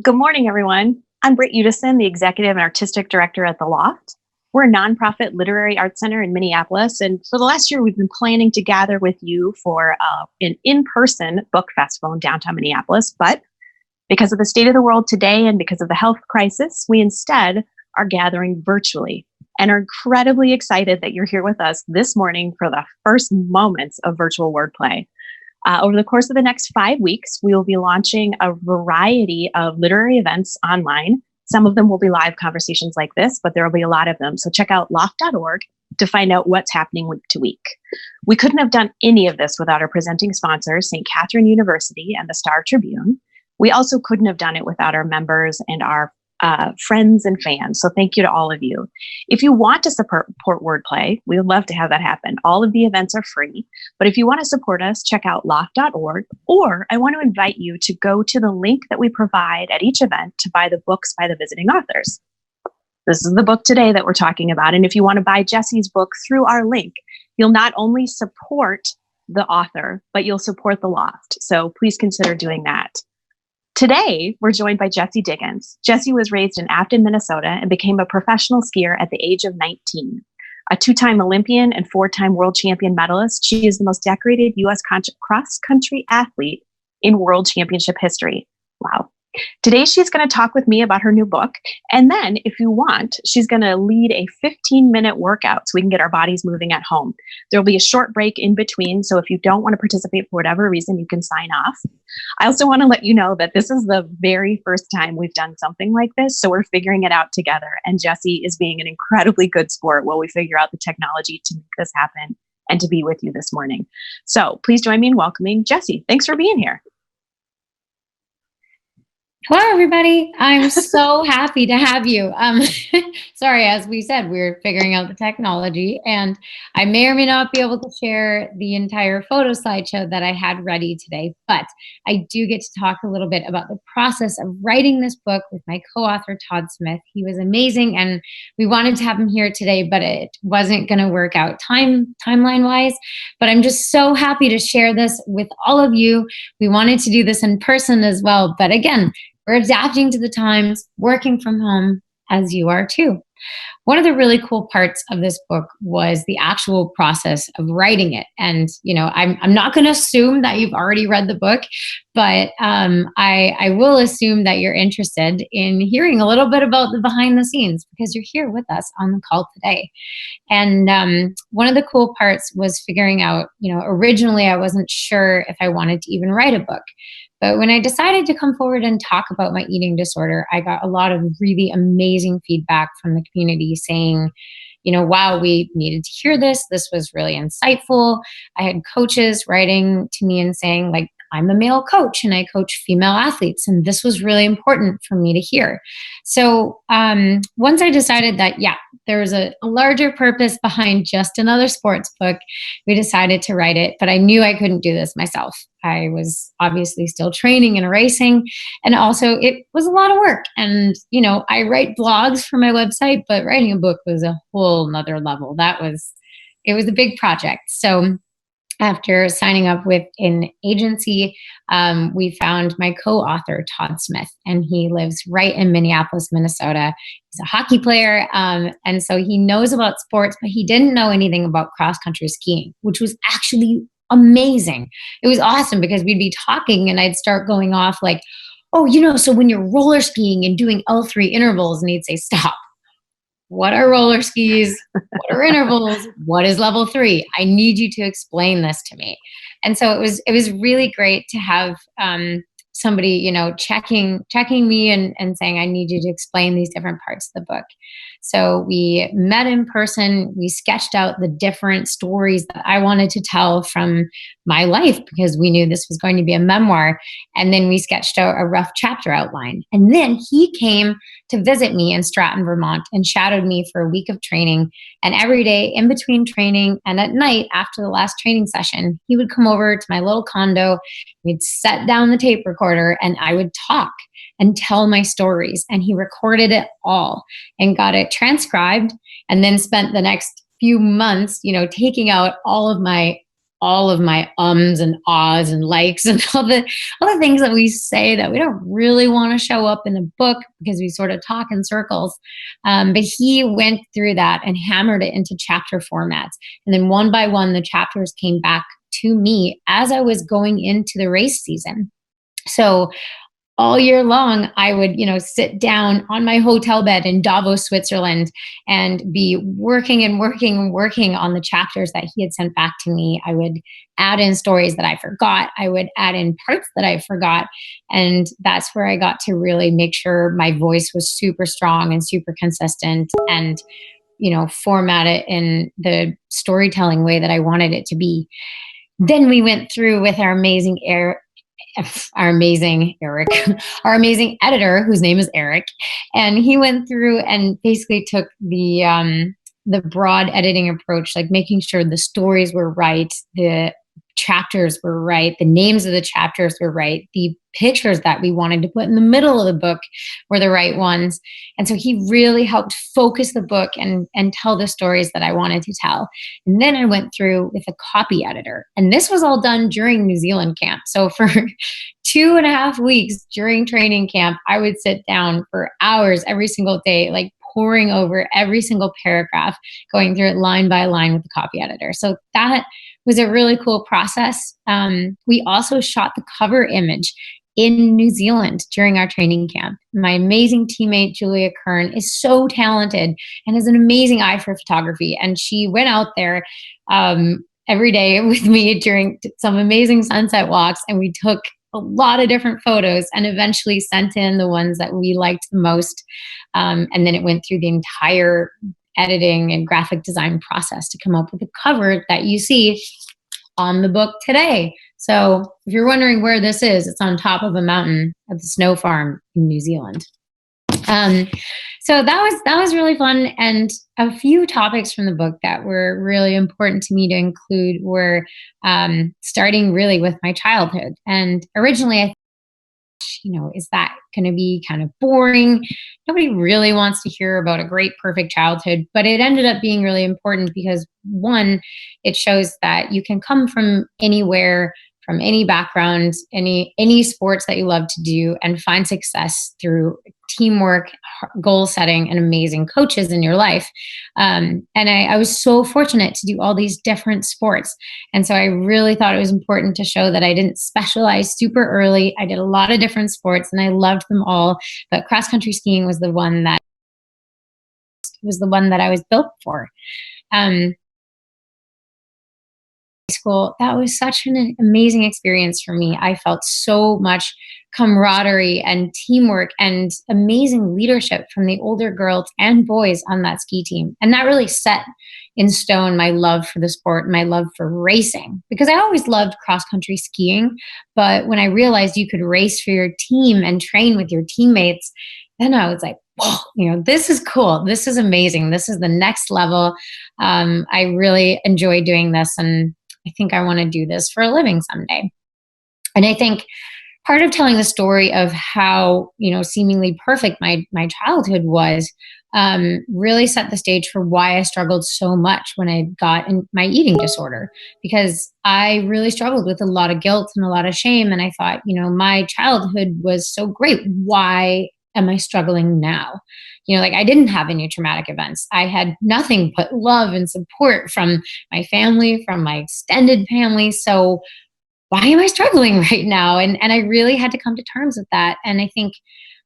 Good morning, everyone. I'm Britt Udison, the Executive and Artistic Director at The Loft. We're a nonprofit literary arts center in Minneapolis, and for the last year, we've been planning to gather with you for an in-person book festival in downtown Minneapolis. But because of the state of the world today and because of the health crisis, we instead are gathering virtually and are incredibly excited that you're here with us this morning for the first moments of virtual wordplay. Over the course of the next 5 weeks, we will be launching a variety of literary events online. Some of them will be live conversations like this, but there will be a lot of them. So check out loft.org to find out what's happening week to week. We couldn't have done any of this without our presenting sponsors, St. Catherine University and the Star Tribune. We also couldn't have done it without our members and our friends and fans. So thank you to all of you. If you want to support Wordplay, we would love to have that happen. All of the events are free, but if you want to support us, check out loft.org, or I want to invite you to go to the link that we provide at each event to buy the books by the visiting authors. This is the book today that we're talking about. And if you want to buy Jessie's book through our link, you'll not only support the author, but you'll support the Loft. So please consider doing that. Today, we're joined by Jessie Diggins. Jessie was raised in Afton, Minnesota, and became a professional skier at the age of 19. A two-time Olympian and four-time world champion medalist, she is the most decorated U.S. cross-country athlete in world championship history. Wow. Today, she's going to talk with me about her new book. And then, if you want, she's going to lead a 15-minute workout so we can get our bodies moving at home. There'll be a short break in between. So if you don't want to participate for whatever reason, you can sign off. I also want to let you know that this is the very first time we've done something like this. So we're figuring it out together. And Jessie is being an incredibly good sport while we figure out the technology to make this happen and to be with you this morning. So please join me in welcoming Jessie. Thanks for being here. Hello, everybody. I'm so happy to have you. Sorry, as we said, we're figuring out the technology, and I may or may not be able to share the entire photo slideshow that I had ready today, but I do get to talk a little bit about the process of writing this book with my co-author, Todd Smith. He was amazing, and we wanted to have him here today, but it wasn't going to work out timeline-wise. But I'm just so happy to share this with all of you. We wanted to do this in person as well, but again, we're adapting to the times, working from home, as you are too. One of the really cool parts of this book was the actual process of writing it. And, you know, I'm not going to assume that you've already read the book, but I will assume that you're interested in hearing a little bit about the behind the scenes because you're here with us on the call today. And one of the cool parts was figuring out, you know, originally I wasn't sure if I wanted to even write a book. But when I decided to come forward and talk about my eating disorder, I got a lot of really amazing feedback from the community saying, you know, wow, we needed to hear this. This was really insightful. I had coaches writing to me and saying, like, I'm a male coach and I coach female athletes, and this was really important for me to hear. So once I decided that, yeah, there was a larger purpose behind just another sports book, we decided to write it, but I knew I couldn't do this myself. I was obviously still training and racing, and also it was a lot of work. And, you know, I write blogs for my website, but writing a book was a whole nother level. It was a big project. So after signing up with an agency, we found my co-author, Todd Smith, and he lives right in Minneapolis, Minnesota. He's a hockey player, and so he knows about sports, but he didn't know anything about cross-country skiing, which was actually amazing. It was awesome because we'd be talking and I'd start going off like, oh, you know, so when you're roller skiing and doing L3 intervals, and he'd say, stop. What are roller skis? What are intervals? What is level 3? I need you to explain this to me. And so it was really great to have somebody, you know, checking me and saying, I need you to explain these different parts of the book. So we met in person. We sketched out the different stories that I wanted to tell from my life because we knew this was going to be a memoir. And then we sketched out a rough chapter outline. And then he came to visit me in Stratton, Vermont, and shadowed me for a week of training. And every day in between training and at night after the last training session, he would come over to my little condo. We'd set down the tape recorder and I would talk and tell my stories. And he recorded it all and got it transcribed, and then spent the next few months, you know, taking out all of my all of my ums and ahs and likes and all the things that we say that we don't really want to show up in a book because we sort of talk in circles. But he went through that and hammered it into chapter formats. And then one by one, the chapters came back to me as I was going into the race season. So all year long, I would, sit down on my hotel bed in Davos, Switzerland, and be working and working and working on the chapters that he had sent back to me. I would add in stories that I forgot. I would add in parts that I forgot. And that's where I got to really make sure my voice was super strong and super consistent and, format it in the storytelling way that I wanted it to be. Then we went through with our amazing Eric, our amazing editor, whose name is Eric. And he went through and basically took the broad editing approach, like making sure the stories were right, the chapters were right, the names of the chapters were right, the pictures that we wanted to put in the middle of the book were the right ones. And so he really helped focus the book and tell the stories that I wanted to tell. And then I went through with a copy editor. And this was all done during New Zealand camp. So for 2.5 weeks during training camp, I would sit down for hours every single day, like poring over every single paragraph, going through it line by line with the copy editor. So that was a really cool process. We also shot the cover image in New Zealand during our training camp. My amazing teammate, Julia Kern, is so talented and has an amazing eye for photography. And she went out there every day with me during some amazing sunset walks. And we took a lot of different photos and eventually sent in the ones that we liked the most. And then it went through the entire editing and graphic design process to come up with a cover that you see on the book today. So if you're wondering where this is, it's on top of a mountain at the snow farm in New Zealand. So that was really fun. And a few topics from the book that were really important to me to include were starting really with my childhood. And originally I is that going to be kind of boring? Nobody really wants to hear about a great, perfect childhood, but it ended up being really important because one, it shows that you can come from anywhere, from any background, any sports that you love to do, and find success through teamwork, goal setting, and amazing coaches in your life. And I was so fortunate to do all these different sports. And so I really thought it was important to show that I didn't specialize super early. I did a lot of different sports and I loved them all, but cross-country skiing was the one that I was built for. School, that was such an amazing experience for me. I felt so much camaraderie and teamwork and amazing leadership from the older girls and boys on that ski team. And that really set in stone my love for the sport and my love for racing, because I always loved cross-country skiing. But when I realized you could race for your team and train with your teammates, then I was like, whoa, this is cool. This is amazing. This is the next level. I really enjoy doing this, and I think I want to do this for a living someday. And I think part of telling the story of how, seemingly perfect my childhood was really set the stage for why I struggled so much when I got in my eating disorder, because I really struggled with a lot of guilt and a lot of shame. And I thought, my childhood was so great. Why am I struggling now? I didn't have any traumatic events. I had nothing but love and support from my family, from my extended family. So why am I struggling right now? And I really had to come to terms with that. And I think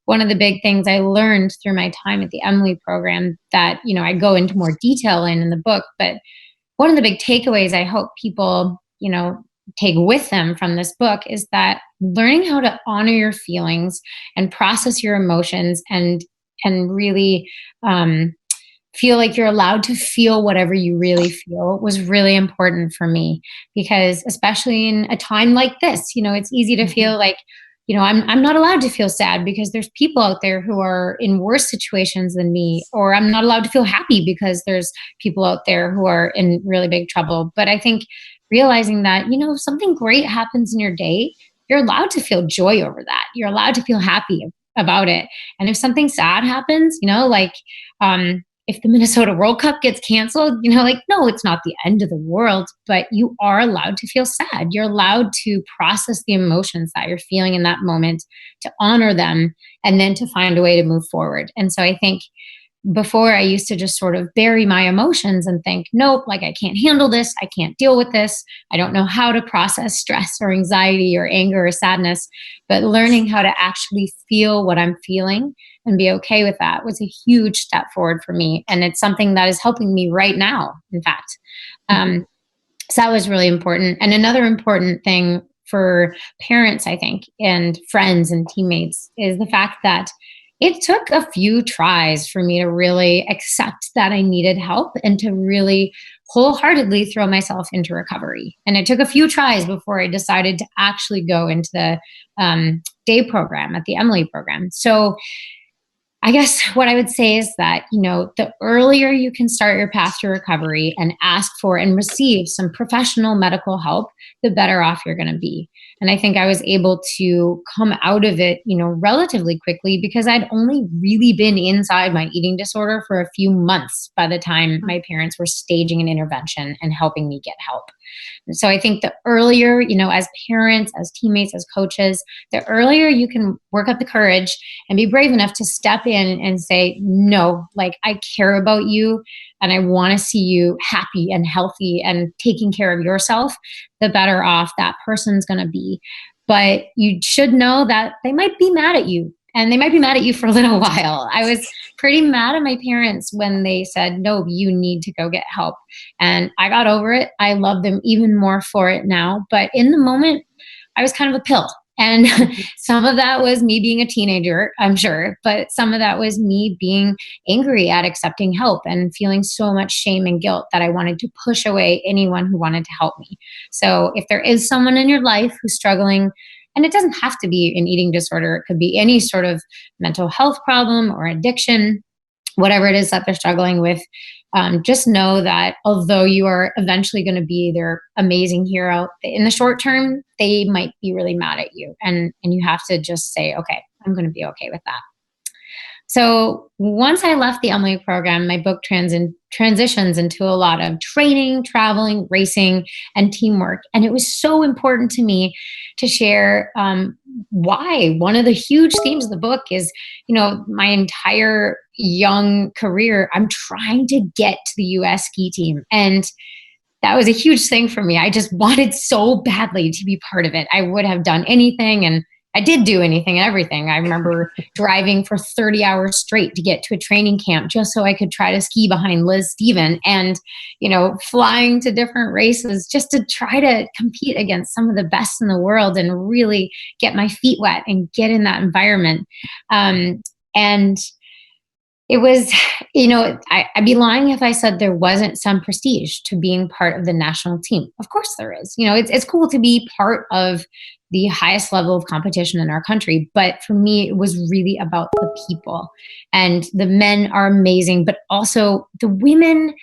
one of the big things I learned through my time at the Emily program that, I go into more detail in the book, but one of the big takeaways I hope people, take with them from this book is that learning how to honor your feelings and process your emotions and really feel like you're allowed to feel whatever you really feel was really important for me, because especially in a time like this, it's easy to feel like, I'm not allowed to feel sad because there's people out there who are in worse situations than me, or I'm not allowed to feel happy because there's people out there who are in really big trouble. But I think realizing that, if something great happens in your day, you're allowed to feel joy over that. You're allowed to feel happy about it. And if something sad happens, if if the Minnesota World Cup gets canceled, like, no, it's not the end of the world, but you are allowed to feel sad. You're allowed to process the emotions that you're feeling in that moment, to honor them, and then to find a way to move forward. And so I think before, I used to just sort of bury my emotions and think, nope, like, I can't handle this. I can't deal with this. I don't know how to process stress or anxiety or anger or sadness. But learning how to actually feel what I'm feeling and be okay with that was a huge step forward for me. And it's something that is helping me right now, in fact. So that was really important. And another important thing for parents, I think, and friends and teammates is the fact that it took a few tries for me to really accept that I needed help and to really wholeheartedly throw myself into recovery. And it took a few tries before I decided to actually go into the day program at the Emily program. So I guess what I would say is that, the earlier you can start your path to recovery and ask for and receive some professional medical help, the better off you're going to be. And I think I was able to come out of it, relatively quickly because I'd only really been inside my eating disorder for a few months by the time my parents were staging an intervention and helping me get help. And so I think the earlier, as parents, as teammates, as coaches, the earlier you can work up the courage and be brave enough to step in and say, no, like, I care about you and I want to see you happy and healthy and taking care of yourself, the better off that person's going to be. But you should know that they might be mad at you. And they might be mad at you for a little while. I was pretty mad at my parents when they said, no, you need to go get help. And I got over it. I love them even more for it now. But in the moment, I was kind of a pill. And some of that was me being a teenager, I'm sure. But some of that was me being angry at accepting help and feeling so much shame and guilt that I wanted to push away anyone who wanted to help me. So if there is someone in your life who's struggling, and it doesn't have to be an eating disorder, it could be any sort of mental health problem or addiction, whatever it is that they're struggling with, just know that although you are eventually going to be their amazing hero, in the short term, they might be really mad at you. And you have to just say, okay, I'm going to be okay with that. So once I left the Emily program, my book transitions into a lot of training, traveling, racing, and teamwork. And it was so important to me to share why. One of the huge themes of the book is, my entire young career, I'm trying to get to the US ski team. And that was a huge thing for me. I just wanted so badly to be part of it. I would have done anything, and I did do anything and everything. I remember driving for 30 hours straight to get to a training camp just so I could try to ski behind Liz Steven, and, flying to different races just to try to compete against some of the best in the world and really get my feet wet and get in that environment. And it was, I'd be lying if I said there wasn't some prestige to being part of the national team. Of course there is. It's cool to be part of the highest level of competition in our country. But for me, it was really about the people. And the men are amazing, but also the women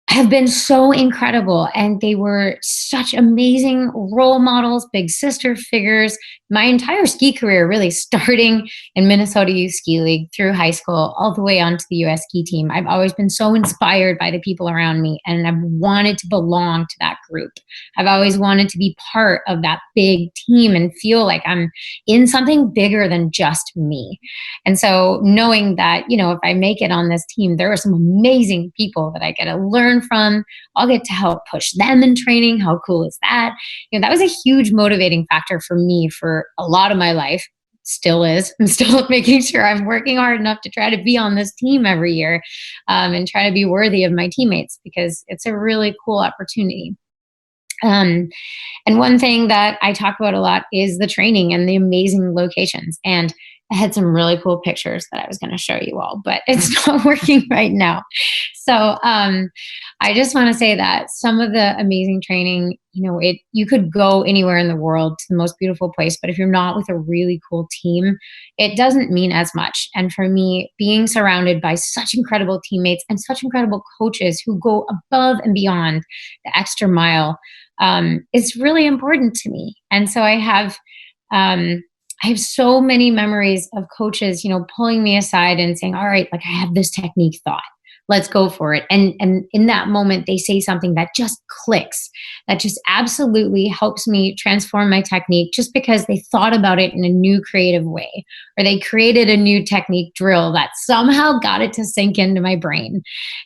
have been so incredible, and they were such amazing role models, big sister figures. My entire ski career, really starting in Minnesota Youth Ski League through high school, all the way onto the US ski team. I've always been so inspired by the people around me, and I've wanted to belong to that group. I've always wanted to be part of that big team and feel like I'm in something bigger than just me. And so knowing that, if I make it on this team, there are some amazing people that I get to learn from. I'll get to help push them in training. How cool is that? That was a huge motivating factor for me for a lot of my life. Still is. I'm still making sure I'm working hard enough to try to be on this team every year, and try to be worthy of my teammates, because it's a really cool opportunity. And one thing that I talk about a lot is the training and the amazing locations. And I had some really cool pictures that I was going to show you all, but it's not working right now. So I just want to say that some of the amazing training, you could go anywhere in the world to the most beautiful place, but if you're not with a really cool team, it doesn't mean as much. And for me, being surrounded by such incredible teammates and such incredible coaches who go above and beyond the extra mile is really important to me. And so I have so many memories of coaches, pulling me aside and saying, all right, like, I have this technique thought. let's go for it. And in that moment, they say something that just clicks, that just absolutely helps me transform my technique just because they thought about it in a new creative way, or they created a new technique drill that somehow got it to sink into my brain.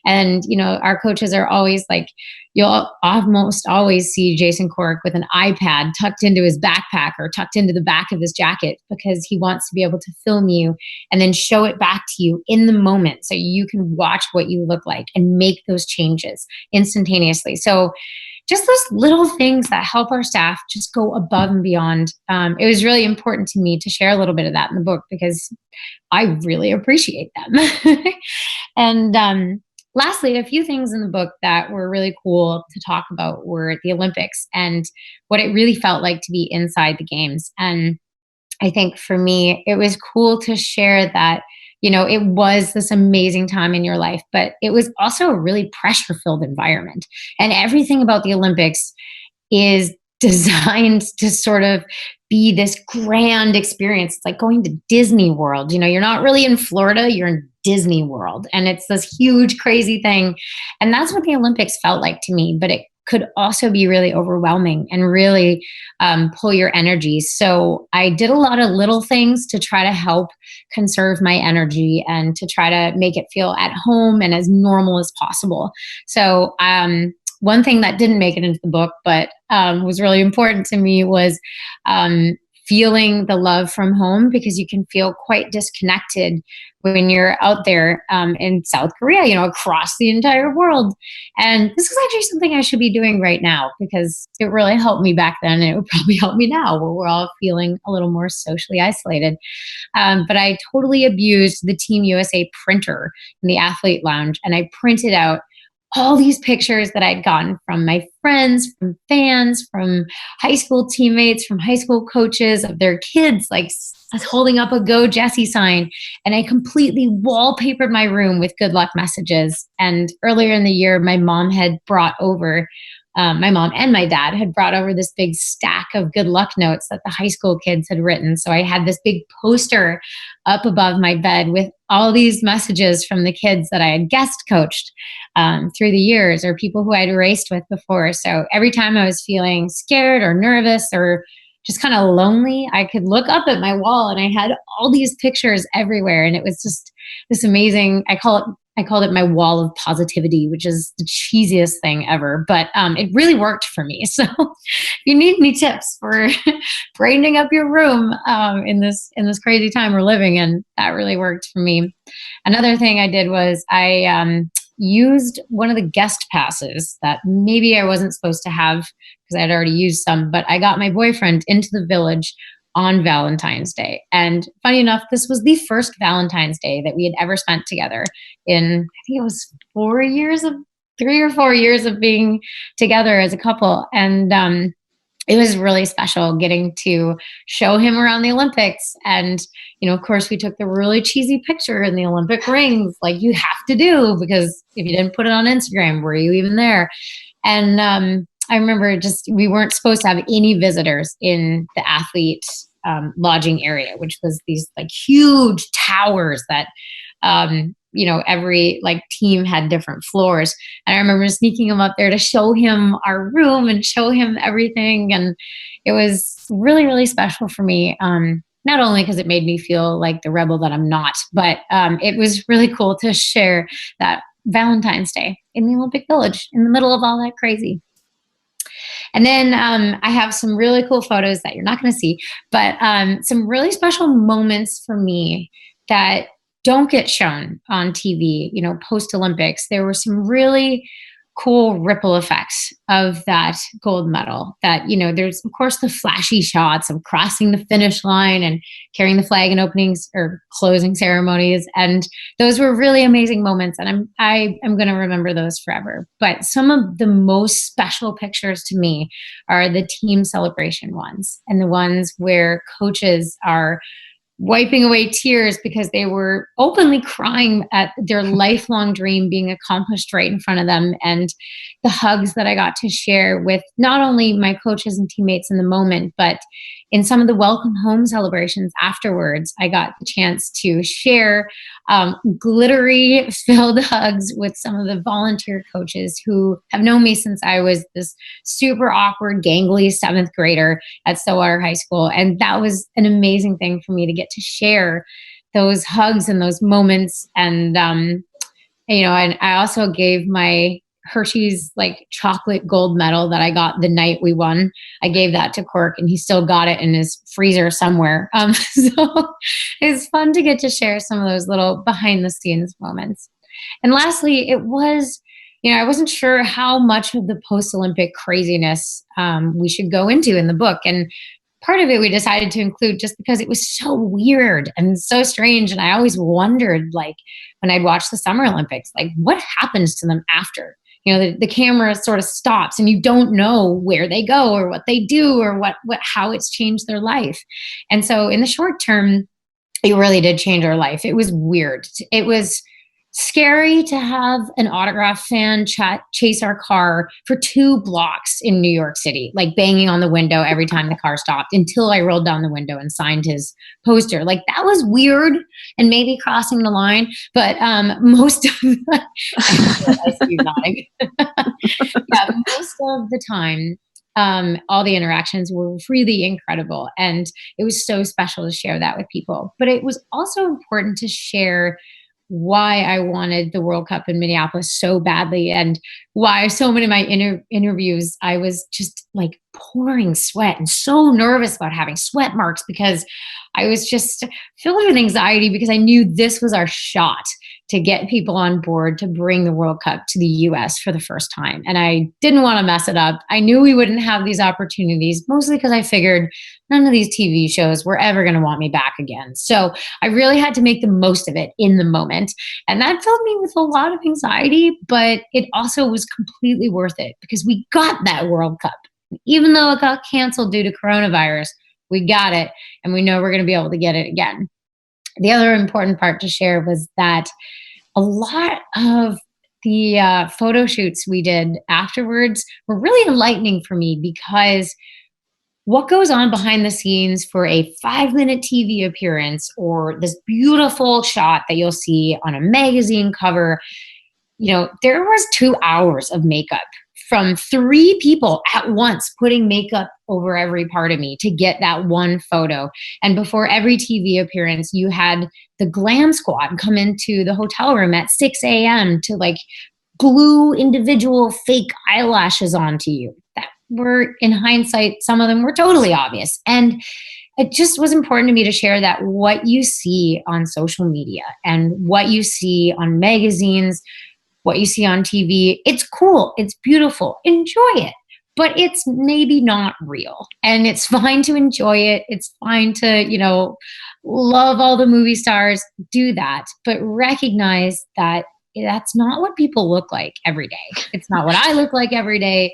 And, our coaches are always like, you'll almost always see Jason Cork with an iPad tucked into his backpack or tucked into the back of his jacket, because he wants to be able to film you and then show it back to you in the moment so you can watch what you look like and make those changes instantaneously. So just those little things that help our staff just go above and beyond. It was really important to me to share a little bit of that in the book because I really appreciate them. And lastly, a few things in the book that were really cool to talk about were the Olympics and what it really felt like to be inside the games. And I think for me, it was cool to share that, it was this amazing time in your life, but it was also a really pressure-filled environment. And everything about the Olympics is designed to sort of be this grand experience. It's like going to Disney World. You're not really in Florida, you're in Disney World. And it's this huge, crazy thing. And that's what the Olympics felt like to me. But it could also be really overwhelming and really pull your energy. So I did a lot of little things to try to help conserve my energy and to try to make it feel at home and as normal as possible. So one thing that didn't make it into the book, but was really important to me was feeling the love from home, because you can feel quite disconnected when you're out there in South Korea, across the entire world. And this is actually something I should be doing right now, because it really helped me back then. And it would probably help me now, where we're all feeling a little more socially isolated. But I totally abused the Team USA printer in the athlete lounge. And I printed out all these pictures that I'd gotten from my friends, from fans, from high school teammates, from high school coaches of their kids, like holding up a Go Jessie sign. And I completely wallpapered my room with good luck messages. And earlier in the year, my mom and my dad had brought over this big stack of good luck notes that the high school kids had written. So I had this big poster up above my bed with all these messages from the kids that I had guest coached through the years, or people who I'd raced with before. So every time I was feeling scared or nervous or just kind of lonely, I could look up at my wall and I had all these pictures everywhere. And it was just this amazing, I called it my wall of positivity, which is the cheesiest thing ever, but it really worked for me. So if you need any tips for brightening up your room in this crazy time we're living in, that really worked for me. Another thing I did was I used one of the guest passes that maybe I wasn't supposed to have because I had already used some, but I got my boyfriend into the village on Valentine's Day. And funny enough, this was the first Valentine's Day that we had ever spent together in, I think it was 3 or 4 years of being together as a couple. And it was really special getting to show him around the Olympics. And, of course, we took the really cheesy picture in the Olympic rings, like you have to do, because if you didn't put it on Instagram, were you even there? And I remember we weren't supposed to have any visitors in the athlete lodging area, which was these like huge towers that, every like team had different floors. And I remember sneaking him up there to show him our room and show him everything. And it was really, really special for me. Not only because it made me feel like the rebel that I'm not, but it was really cool to share that Valentine's Day in the Olympic Village in the middle of all that crazy. And then I have some really cool photos that you're not going to see, but some really special moments for me that don't get shown on TV, post-Olympics. There were some really cool ripple effects of that gold medal that, there's of course the flashy shots of crossing the finish line and carrying the flag in openings or closing ceremonies. And those were really amazing moments. And I'm going to remember those forever. But some of the most special pictures to me are the team celebration ones, and the ones where coaches are wiping away tears because they were openly crying at their lifelong dream being accomplished right in front of them. And the hugs that I got to share with not only my coaches and teammates in the moment, but in some of the welcome home celebrations afterwards, I got the chance to share glittery filled hugs with some of the volunteer coaches who have known me since I was this super awkward, gangly 7th grader at Stillwater High School. And that was an amazing thing for me to get to share those hugs and those moments. And, and I also gave my Hershey's like chocolate gold medal that I got the night we won. I gave that to Quirk and he still got it in his freezer somewhere. So it's fun to get to share some of those little behind the scenes moments. And lastly, it was, I wasn't sure how much of the post-Olympic craziness we should go into in the book. And part of it we decided to include just because it was so weird and so strange. And I always wondered, like, when I'd watch the Summer Olympics, like, what happens to them after? The camera sort of stops and you don't know where they go or what they do or how it's changed their life. And so in the short term, it really did change our life. It was weird. It was scary to have an autograph fan chase our car for 2 blocks in New York City, like banging on the window every time the car stopped until I rolled down the window and signed his poster. Like, that was weird and maybe crossing the line, but most of the, I see you nodding. Yeah, most of the time, all the interactions were really incredible. And it was so special to share that with people. But it was also important to share why I wanted the World Cup in Minneapolis so badly and why so many of my interviews, I was just like pouring sweat and so nervous about having sweat marks because I was just filled with anxiety because I knew this was our shot to get people on board to bring the World Cup to the US for the first time. And I didn't want to mess it up. I knew we wouldn't have these opportunities, mostly because I figured none of these TV shows were ever going to want me back again. So I really had to make the most of it in the moment. And that filled me with a lot of anxiety, but it also was completely worth it because we got that World Cup. Even though it got canceled due to coronavirus, we got it, and we know we're going to be able to get it again. The other important part to share was that a lot of the photo shoots we did afterwards were really enlightening for me because what goes on behind the scenes for a 5-minute TV appearance or this beautiful shot that you'll see on a magazine cover, there was 2 hours of makeup from 3 people at once putting makeup over every part of me to get that one photo. And before every TV appearance, you had the glam squad come into the hotel room at 6 a.m. to like glue individual fake eyelashes onto you that were, in hindsight, some of them were totally obvious. And it just was important to me to share that what you see on social media and what you see on magazines, what you see on TV, it's cool, it's beautiful, enjoy it, but it's maybe not real. And it's fine to enjoy it. It's fine to, love all the movie stars, do that, but recognize that that's not what people look like every day. It's not what I look like every day.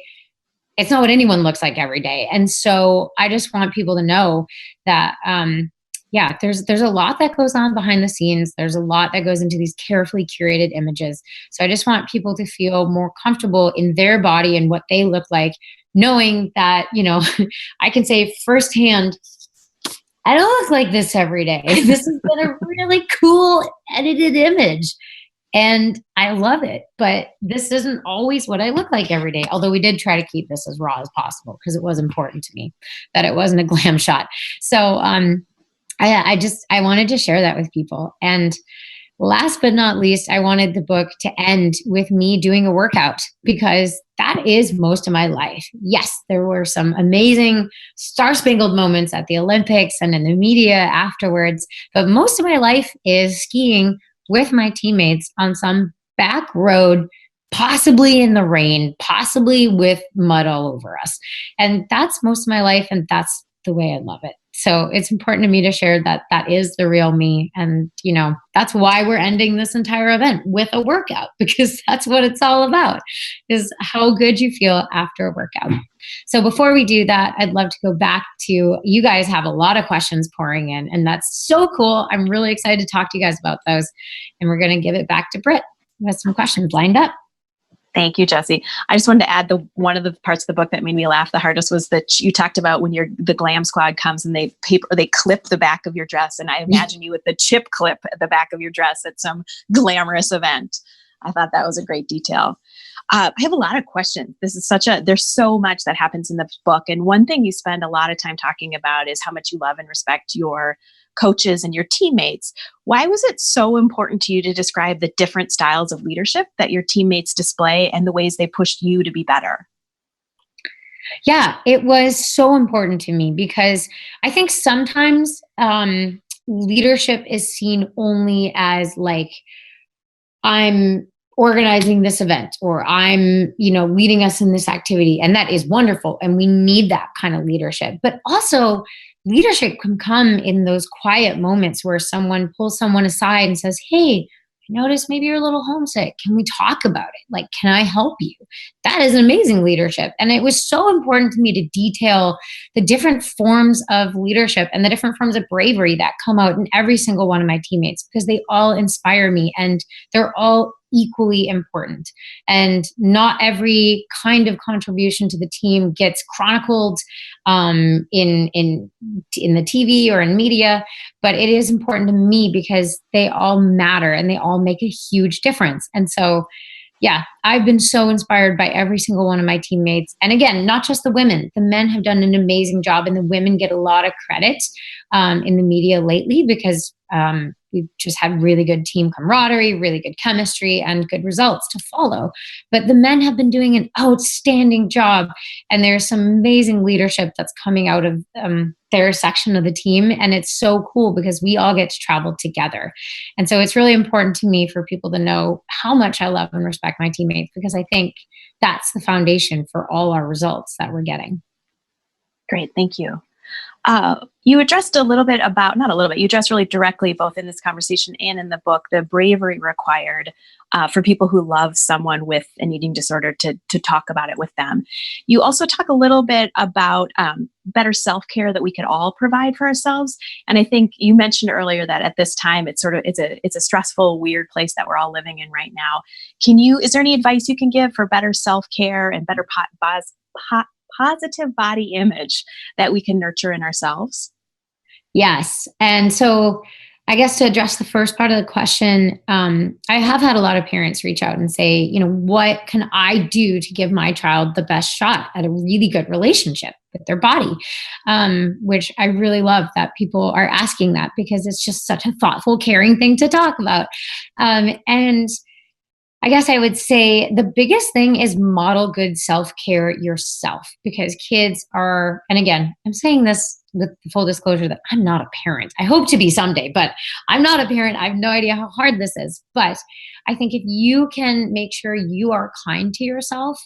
It's not what anyone looks like every day. And so I just want people to know that, there's a lot that goes on behind the scenes. There's a lot that goes into these carefully curated images. So I just want people to feel more comfortable in their body and what they look like, knowing that, I can say firsthand, I don't look like this every day. This has been a really cool edited image. And I love it, but this isn't always what I look like every day. Although we did try to keep this as raw as possible because it was important to me that it wasn't a glam shot. So, I wanted to share that with people. And last but not least, I wanted the book to end with me doing a workout because that is most of my life. Yes, there were some amazing star-spangled moments at the Olympics and in the media afterwards, but most of my life is skiing with my teammates on some back road, possibly in the rain, possibly with mud all over us. And that's most of my life, and that's the way I love it. So it's important to me to share that that is the real me. And, that's why we're ending this entire event with a workout, because that's what it's all about, is how good you feel after a workout. So before we do that, I'd love to go back to, you guys have a lot of questions pouring in, and that's so cool. I'm really excited to talk to you guys about those. And we're going to give it back to Britt, who has some questions lined up. Thank you, Jessie. I just wanted to add one of the parts of the book that made me laugh the hardest was that you talked about when the glam squad comes and they clip the back of your dress. And I imagine you with the chip clip at the back of your dress at some glamorous event. I thought that was a great detail. I have a lot of questions. There's so much that happens in the book. And one thing you spend a lot of time talking about is how much you love and respect your coaches and your teammates. Why was it so important to you to describe the different styles of leadership that your teammates display and the ways they pushed you to be better? Yeah, it was so important to me because I think sometimes leadership is seen only as like, I'm organizing this event, or I'm, leading us in this activity. And that is wonderful. And we need that kind of leadership. But also, leadership can come in those quiet moments where someone pulls someone aside and says, hey, I noticed maybe you're a little homesick. Can we talk about it? Like, can I help you? That is amazing leadership. And it was so important to me to detail the different forms of leadership and the different forms of bravery that come out in every single one of my teammates, because they all inspire me and they're all equally important. And not every kind of contribution to the team gets chronicled in the TV or in media, but it is important to me because they all matter and they all make a huge difference. And so, yeah, I've been so inspired by every single one of my teammates. And again, not just the women. The men have done an amazing job, and the women get a lot of credit in the media lately because we've just had really good team camaraderie, really good chemistry, and good results to follow. But the men have been doing an outstanding job, and there's some amazing leadership that's coming out of their section of the team. And it's so cool because we all get to travel together. And so it's really important to me for people to know how much I love and respect my teammates, because I think that's the foundation for all our results that we're getting. Great. Thank you. You addressed a little bit about, not a little bit, you addressed really directly, both in this conversation and in the book, the bravery required for people who love someone with an eating disorder to talk about it with them. You also talk a little bit about better self-care that we could all provide for ourselves. And I think you mentioned earlier that at this time, it's a stressful, weird place that we're all living in right now. Is there any advice you can give for better self-care and better positive body image that we can nurture in ourselves? Yes. And so I guess to address the first part of the question, I have had a lot of parents reach out and say, what can I do to give my child the best shot at a really good relationship with their body? Which I really love that people are asking that, because it's just such a thoughtful, caring thing to talk about. And I guess I would say the biggest thing is model good self-care yourself, because kids are, and again, I'm saying this with the full disclosure that I'm not a parent. I hope to be someday, but I'm not a parent. I have no idea how hard this is. But I think if you can make sure you are kind to yourself,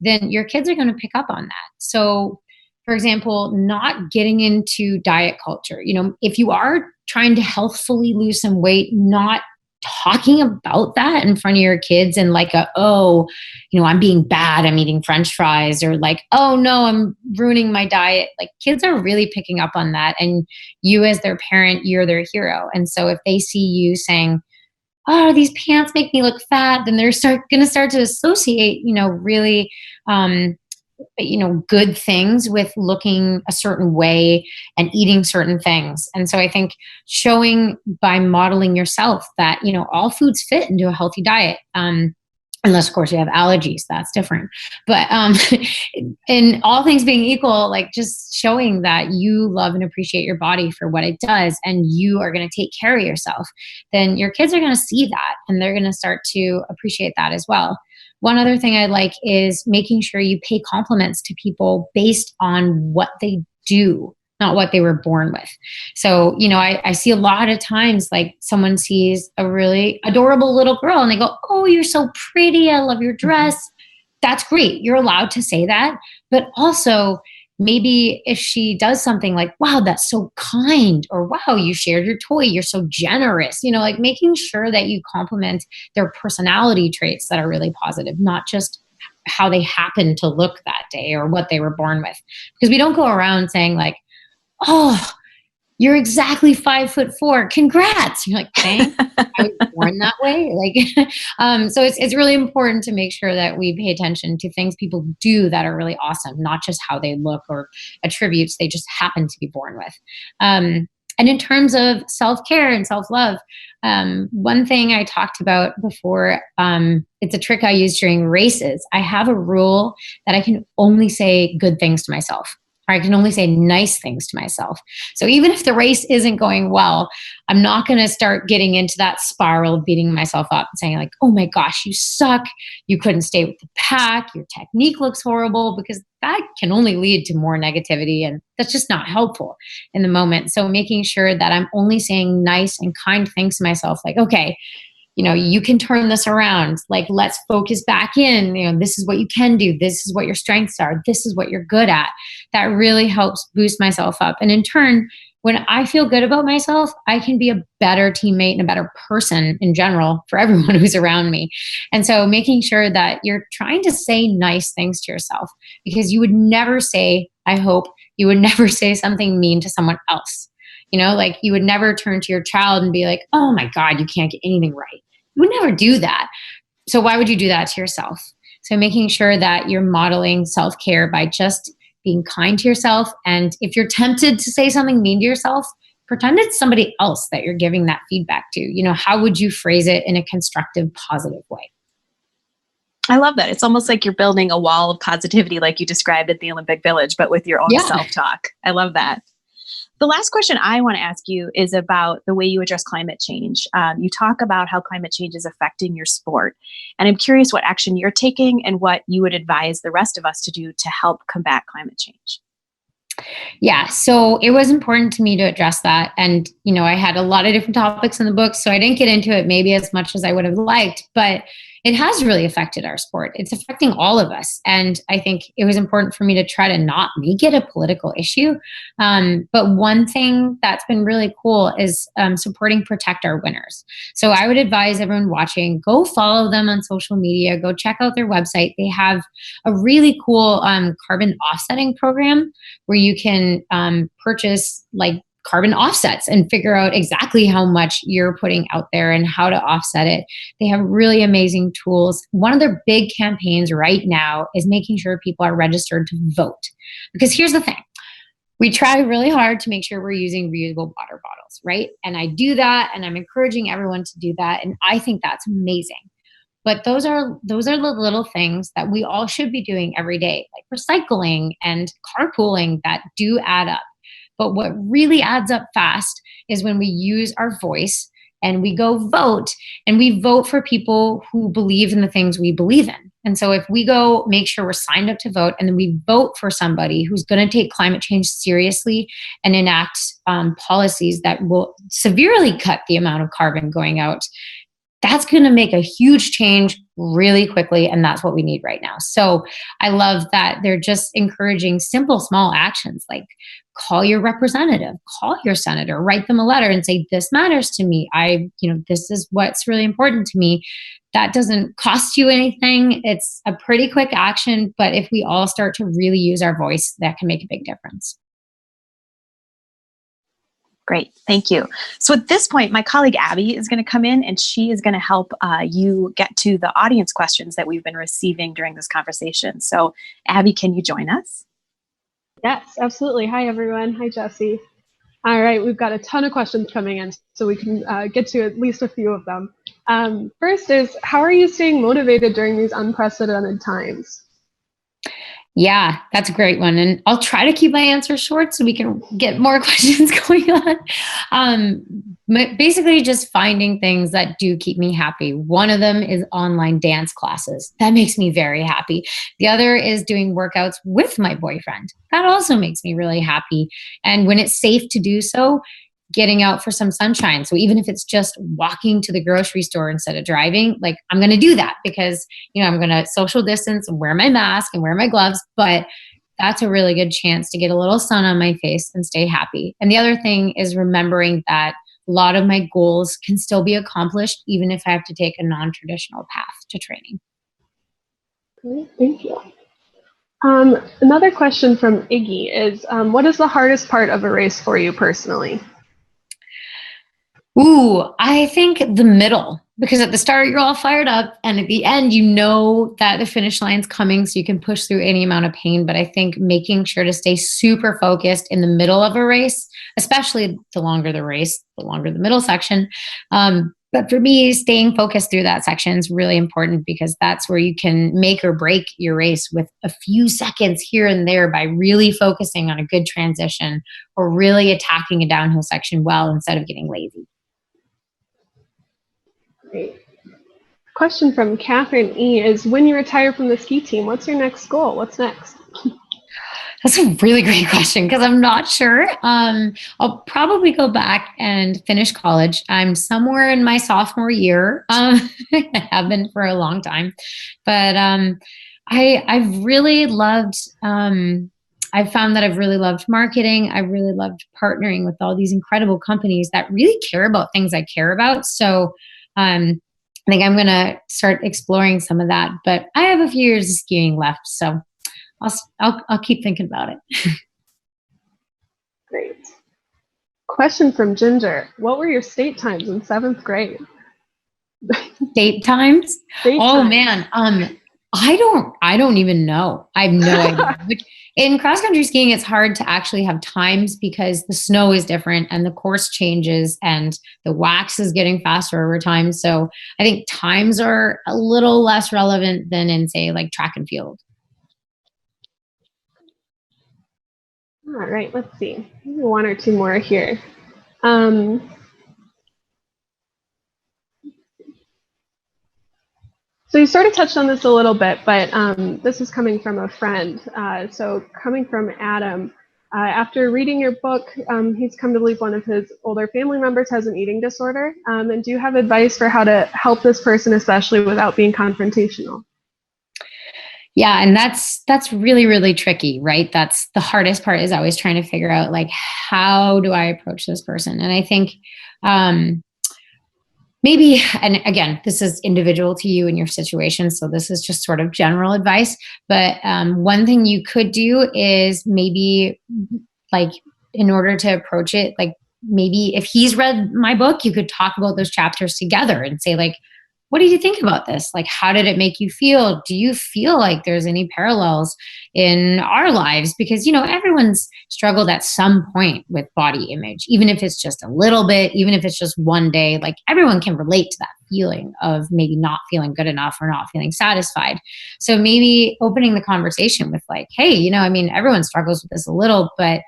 then your kids are going to pick up on that. So, for example, not getting into diet culture. If you are trying to healthfully lose some weight, not talking about that in front of your kids and like, I'm being bad, I'm eating French fries, or like, oh no, I'm ruining my diet. Like, kids are really picking up on that. And you as their parent, you're their hero. And so if they see you saying, oh, these pants make me look fat, then they're going to start to associate, really, good things with looking a certain way and eating certain things. And so I think showing by modeling yourself that, all foods fit into a healthy diet. Unless, of course, you have allergies, that's different. But in all things being equal, like just showing that you love and appreciate your body for what it does, and you are going to take care of yourself, then your kids are going to see that, and they're going to start to appreciate that as well. One other thing I like is making sure you pay compliments to people based on what they do, not what they were born with. So, I see a lot of times, like, someone sees a really adorable little girl and they go, oh, you're so pretty, I love your dress. That's great. You're allowed to say that. But also, maybe if she does something like, wow, that's so kind, or wow, you shared your toy, you're so generous, like making sure that you compliment their personality traits that are really positive, not just how they happen to look that day or what they were born with. Because we don't go around saying like, oh, you're exactly 5'4". Congrats. You're like, thanks. I was born that way. So it's really important to make sure that we pay attention to things people do that are really awesome, not just how they look or attributes they just happen to be born with. And in terms of self-care and self-love, one thing I talked about before, it's a trick I use during races. I have a rule that I can only say good things to myself. I can only say nice things to myself. So even if the race isn't going well, I'm not going to start getting into that spiral of beating myself up and saying like, oh my gosh, you suck. You couldn't stay with the pack. Your technique looks horrible, because that can only lead to more negativity. And that's just not helpful in the moment. So making sure that I'm only saying nice and kind things to myself, like, okay, you can turn this around. Like, let's focus back in. This is what you can do. This is what your strengths are. This is what you're good at. That really helps boost myself up. And in turn, when I feel good about myself, I can be a better teammate and a better person in general for everyone who's around me. And so making sure that you're trying to say nice things to yourself, because you would never say, I hope you would never say something mean to someone else. Like you would never turn to your child and be like, oh my God, you can't get anything right. You would never do that. So why would you do that to yourself? So making sure that you're modeling self-care by just being kind to yourself. And if you're tempted to say something mean to yourself, pretend it's somebody else that you're giving that feedback to. How would you phrase it in a constructive, positive way? I love that. It's almost like you're building a wall of positivity like you described at the Olympic Village, but with your own self-talk. I love that. The last question I want to ask you is about the way you address climate change. You talk about how climate change is affecting your sport. And I'm curious what action you're taking and what you would advise the rest of us to do to help combat climate change. Yeah, so it was important to me to address that. And, I had a lot of different topics in the book, so I didn't get into it maybe as much as I would have liked, but it has really affected our sport. It's affecting all of us. And I think it was important for me to try to not make it a political issue. But one thing that's been really cool is supporting Protect Our Winners. So I would advise everyone watching, go follow them on social media, go check out their website. They have a really cool carbon offsetting program where you can purchase like carbon offsets and figure out exactly how much you're putting out there and how to offset it. They have really amazing tools. One of their big campaigns right now is making sure people are registered to vote. Because here's the thing. We try really hard to make sure we're using reusable water bottles, right? And I do that, and I'm encouraging everyone to do that. And I think that's amazing. But those are the little things that we all should be doing every day, like recycling and carpooling, that do add up. But what really adds up fast is when we use our voice and we go vote, and we vote for people who believe in the things we believe in. And so if we go make sure we're signed up to vote, and then we vote for somebody who's going to take climate change seriously and enact policies that will severely cut the amount of carbon going out, that's going to make a huge change really quickly. And that's what we need right now. So I love that they're just encouraging simple, small actions like call your representative, call your senator, write them a letter and say, this matters to me. This is what's really important to me. That doesn't cost you anything. It's a pretty quick action, but if we all start to really use our voice, that can make a big difference. Great. Thank you. So at this point, my colleague Abby is going to come in, and she is going to help you get to the audience questions that we've been receiving during this conversation. So Abby, can you join us? Yes, absolutely. Hi, everyone. Hi, Jessie. All right, we've got a ton of questions coming in, so we can get to at least a few of them. First is, how are you staying motivated during these unprecedented times? Yeah, that's a great one. And I'll try to keep my answers short so we can get more questions going on. Basically just finding things that do keep me happy. One of them is online dance classes. That makes me very happy. The other is doing workouts with my boyfriend. That also makes me really happy. And when it's safe to do so, getting out for some sunshine. So even if it's just walking to the grocery store instead of driving, like I'm going to do that because, I'm going to social distance and wear my mask and wear my gloves, but that's a really good chance to get a little sun on my face and stay happy. And the other thing is remembering that a lot of my goals can still be accomplished even if I have to take a non-traditional path to training. Great, thank you. Another question from Iggy is, what is the hardest part of a race for you personally? Ooh, I think the middle, because at the start you're all fired up and at the end you know that the finish line's coming so you can push through any amount of pain. But I think making sure to stay super focused in the middle of a race, especially the longer the race, the longer the middle section. But for me, staying focused through that section is really important because that's where you can make or break your race with a few seconds here and there by really focusing on a good transition or really attacking a downhill section well instead of getting lazy. Great. Question from Catherine E. is, when you retire from the ski team, what's your next goal? What's next? That's a really great question because I'm not sure. I'll probably go back and finish college. I'm somewhere in my sophomore year. I have been for a long time. But I've really loved, I've found that I've really loved marketing. I've really loved partnering with all these incredible companies that really care about things I care about. So I think I'm going to start exploring some of that. But I have a few years of skiing left, so I'll keep thinking about it. Great. Question from Ginger. What were your state times in 7th grade? State times? Man. I don't even know. I have no idea. In cross-country skiing, it's hard to actually have times because the snow is different and the course changes and the wax is getting faster over time. So I think times are a little less relevant than in, say, like track and field. All right, let's see. Maybe one or two more here. So you sort of touched on this a little bit, but this is coming from a friend. So coming from Adam, after reading your book, he's come to believe one of his older family members has an eating disorder. And do you have advice for how to help this person, especially without being confrontational? Yeah, and that's really, really tricky, right? That's the hardest part, is always trying to figure out, like, how do I approach this person? And I think maybe, and again, this is individual to you and your situation, so this is just sort of general advice, but one thing you could do is maybe, like, in order to approach it, like, maybe if he's read my book, you could talk about those chapters together and say, like, what did you think about this? Like, how did it make you feel? Do you feel like there's any parallels in our lives? Because, you know, everyone's struggled at some point with body image, even if it's just a little bit, even if it's just one day, like, everyone can relate to that feeling of maybe not feeling good enough or not feeling satisfied. So maybe opening the conversation with, like, hey, you know, I mean, everyone struggles with this a little, but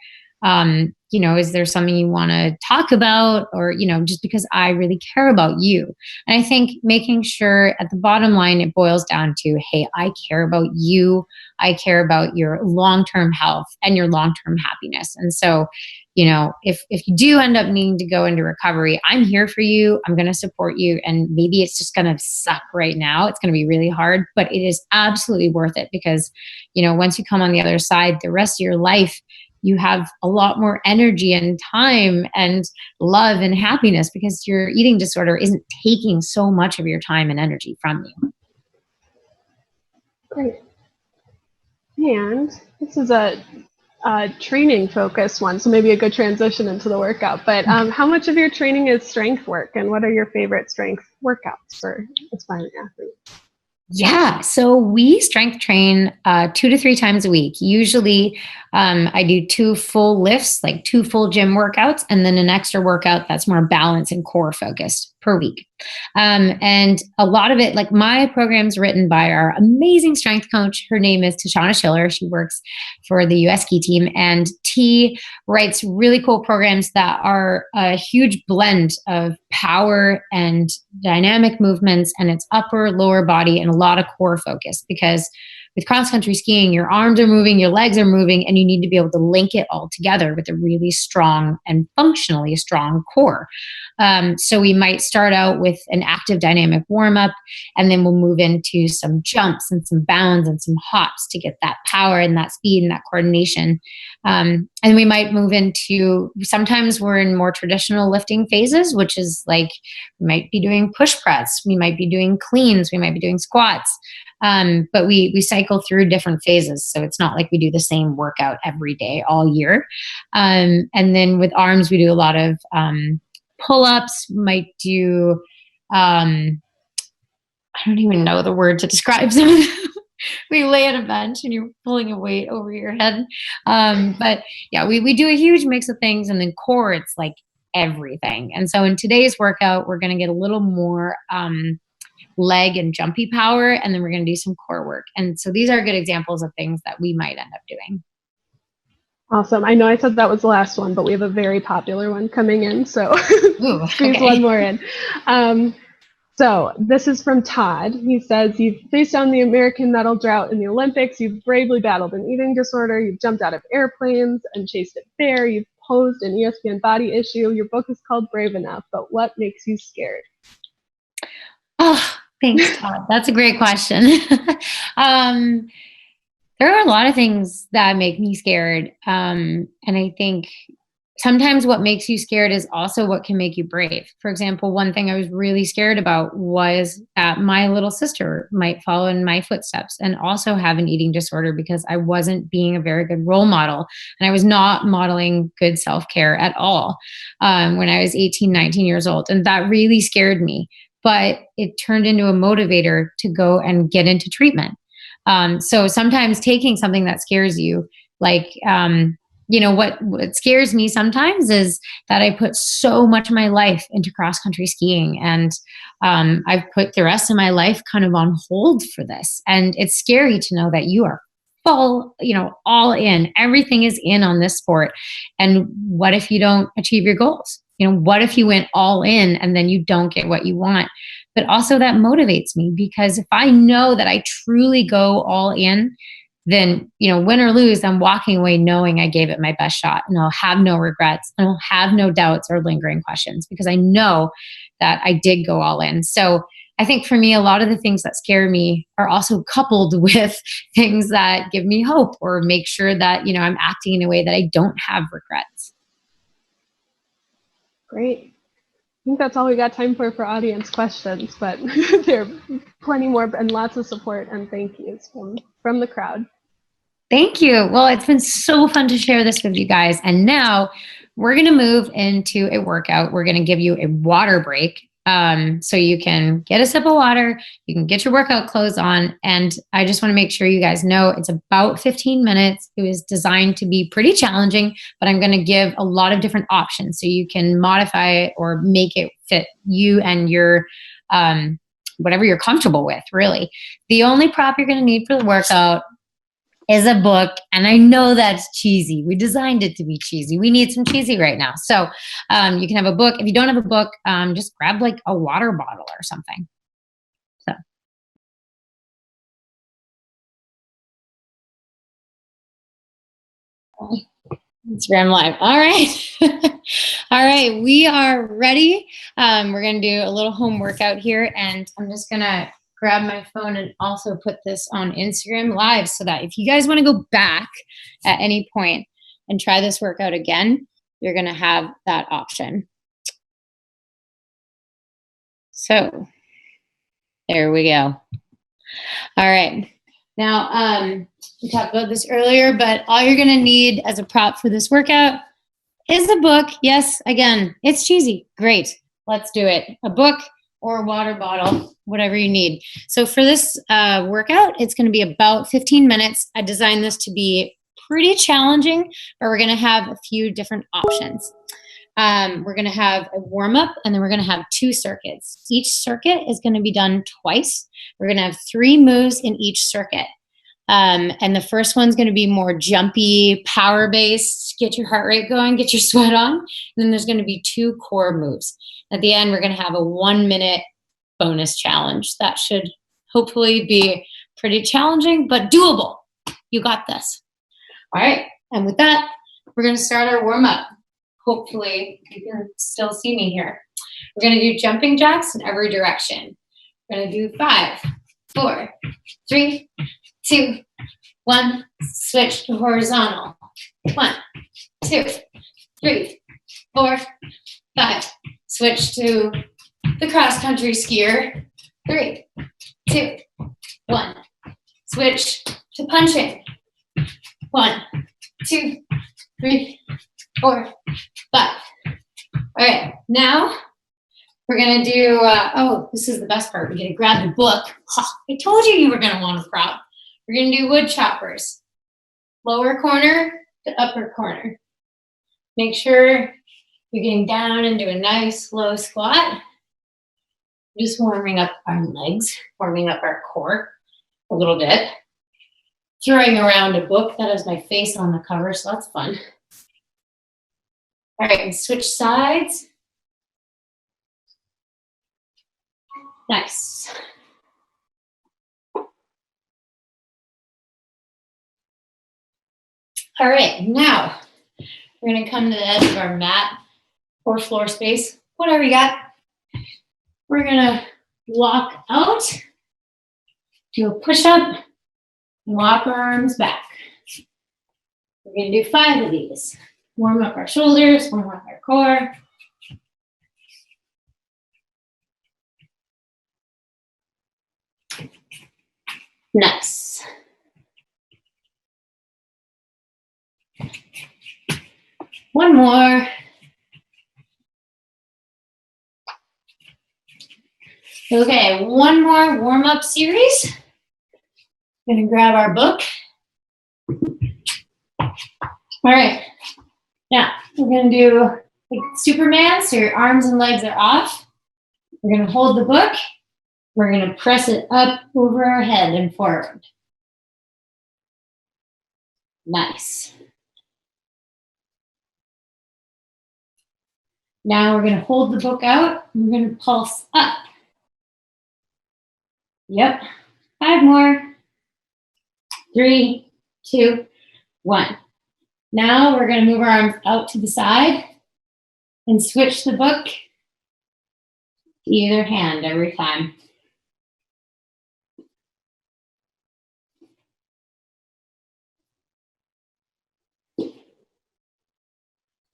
you know, is there something you want to talk about? Or, you know, just because I really care about you. And I think making sure at the bottom line, it boils down to, hey, I care about you. I care about your long-term health and your long-term happiness. And so, you know, if you do end up needing to go into recovery, I'm here for you. I'm going to support you. And maybe it's just going to suck right now. It's going to be really hard, but it is absolutely worth it because, you know, once you come on the other side, the rest of your life, you have a lot more energy and time and love and happiness because your eating disorder isn't taking so much of your time and energy from you. Great. And this is a training focused one, so maybe a good transition into the workout. But how much of your training is strength work, and what are your favorite strength workouts for aspiring athletes? Yeah, so we strength train 2 to 3 times a week. Usually I do 2 full lifts, like 2 full gym workouts, and then an extra workout that's more balance and core focused per week. And a lot of it, like, my program's written by our amazing strength coach. Her name is Tashana Schiller. She works for the US ski team, and T writes really cool programs that are a huge blend of power and dynamic movements, and it's upper, lower body, and a lot of core focus, because with cross-country skiing, your arms are moving, your legs are moving, and you need to be able to link it all together with a really strong and functionally strong core. So we might start out with an active dynamic warm-up, and then we'll move into some jumps and some bounds and some hops to get that power and that speed and that coordination. And we might move into, sometimes we're in more traditional lifting phases, which is like, we might be doing push press, we might be doing cleans, we might be doing squats. But we cycle through different phases. So it's not like we do the same workout every day all year. And then with arms, we do a lot of pull-ups, might do, I don't even know the word to describe some of them. We lay at a bench and you're pulling a weight over your head. But yeah, we do a huge mix of things. And then core, it's like everything. And so in today's workout, we're going to get a little more leg and jumpy power, and then we're going to do some core work. And so these are good examples of things that we might end up doing. Awesome. I know I said that was the last one, but we have a very popular one coming in. So Ooh, squeeze okay. one more in. So this is from Todd. He says, you've faced down the American medal drought in the Olympics. You've bravely battled an eating disorder. You've jumped out of airplanes and chased a bear. You've posed an ESPN body issue. Your book is called Brave Enough, but what makes you scared? Oh, thanks, Todd. That's a great question. There are a lot of things that make me scared. And I think sometimes what makes you scared is also what can make you brave. For example, one thing I was really scared about was that my little sister might follow in my footsteps and also have an eating disorder, because I wasn't being a very good role model. And I was not modeling good self-care at all when I was 18, 19 years old. And that really scared me. But it turned into a motivator to go and get into treatment. So sometimes taking something that scares you, like, what scares me sometimes is that I put so much of my life into cross-country skiing, and I've put the rest of my life kind of on hold for this. And it's scary to know that you are full, all in. Everything is in on this sport. And what if you don't achieve your goals? What if you went all in and then you don't get what you want? But also that motivates me, because if I know that I truly go all in, then, win or lose, I'm walking away knowing I gave it my best shot, and I'll have no regrets, and I'll have no doubts or lingering questions, because I know that I did go all in. So I think for me, a lot of the things that scare me are also coupled with things that give me hope or make sure that, I'm acting in a way that I don't have regrets. Great. I think that's all we got time for audience questions, but there are plenty more and lots of support and thank yous from the crowd. Thank you. Well, it's been so fun to share this with you guys. And now we're going to move into a workout. We're going to give you a water break. So you can get a sip of water, you can get your workout clothes on. And I just want to make sure you guys know it's about 15 minutes. It was designed to be pretty challenging, but I'm going to give a lot of different options so you can modify it or make it fit you and your, whatever you're comfortable with, really. The only prop you're going to need for the workout is a book. And I know that's cheesy. We designed it to be cheesy. We need some cheesy right now. So you can have a book. If you don't have a book, just grab like a water bottle or something. So. Instagram Live. All right. All right. We are ready. We're going to do a little home workout here, and I'm just going to grab my phone and also put this on Instagram Live so that if you guys want to go back at any point and try this workout again, you're going to have that option. So there we go. All right. Now, we talked about this earlier, but all you're going to need as a prop for this workout is a book. Yes, again, it's cheesy. Great. Let's do it. A book or a water bottle, whatever you need. So for this workout, it's going to be about 15 minutes. I designed this to be pretty challenging, but we're going to have a few different options. We're going to have a warm-up, and then we're going to have 2 circuits. Each circuit is going to be done twice. We're going to have 3 moves in each circuit. And the first one's going to be more jumpy, power-based, get your heart rate going, get your sweat on. And then there's going to be 2 core moves. At the end, we're going to have a 1-minute bonus challenge. That should hopefully be Pretty challenging, but doable. You got this. All right, and with that, we're gonna start our warm-up. Hopefully you can still see me here. We're gonna do jumping jacks in every direction. We're gonna do 5, 4, 3, 2, 1. Switch to horizontal. 1, 2, 3, 4, 5. Switch to the cross-country skier. 3, 2, 1. Switch to punching. 1, 2, 3, 4, 5. All right, now we're gonna do, oh, this is the best part. We're gonna grab the book. I told you were gonna want a prop. We're gonna do Woodchoppers. Lower corner to upper corner. Make sure you're getting down into a nice low squat. Just warming up our legs, warming up our core a little bit. Throwing around a book that has my face on the cover, so that's fun. All right, and switch sides. Nice. All right, now we're gonna come to the edge of our mat or floor space, whatever you got. We're gonna walk out, do a push-up, walk our arms back. We're gonna do 5 of these. Warm up our shoulders, warm up our core. Nice. One more. Okay, one more warm-up series. Gonna grab our book. All right, now we're gonna do like Superman, so your arms and legs are off. We're gonna hold the book. We're gonna press it up over our head and forward. Nice. Now we're gonna hold the book out. And we're gonna pulse up. Yep, 5 more. 3, 2, 1. Now we're gonna move our arms out to the side and switch the book to either hand every time.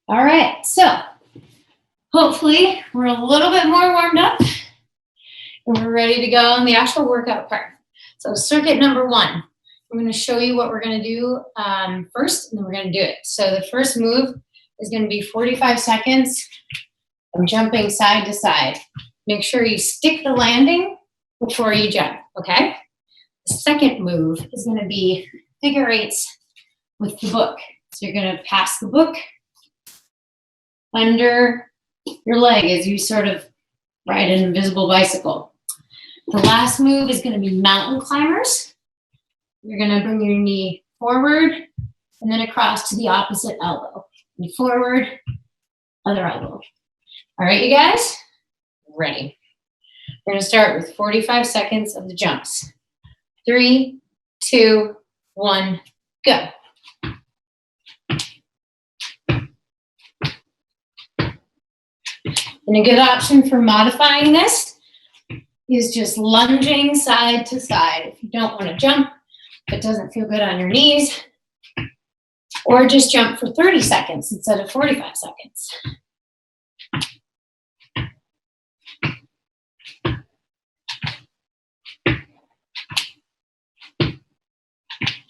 All right, so hopefully we're a little bit more warmed up and we're ready to go on the actual workout part. So circuit number 1, I'm going to show you what we're going to do first, and then we're going to do it. So the first move is going to be 45 seconds of jumping side to side. Make sure you stick the landing before you jump, okay? The second move is going to be figure 8s with the book. So you're going to pass the book under your leg as you sort of ride an invisible bicycle. The last move is going to be mountain climbers. You're going to bring your knee forward and then across to the opposite elbow. And forward, other elbow. All right, you guys? Ready. We're going to start with 45 seconds of the jumps. 3, 2, 1, go. And a good option for modifying this is just lunging side to side. If you don't want to jump, if it doesn't feel good on your knees, or just jump for 30 seconds instead of 45 seconds.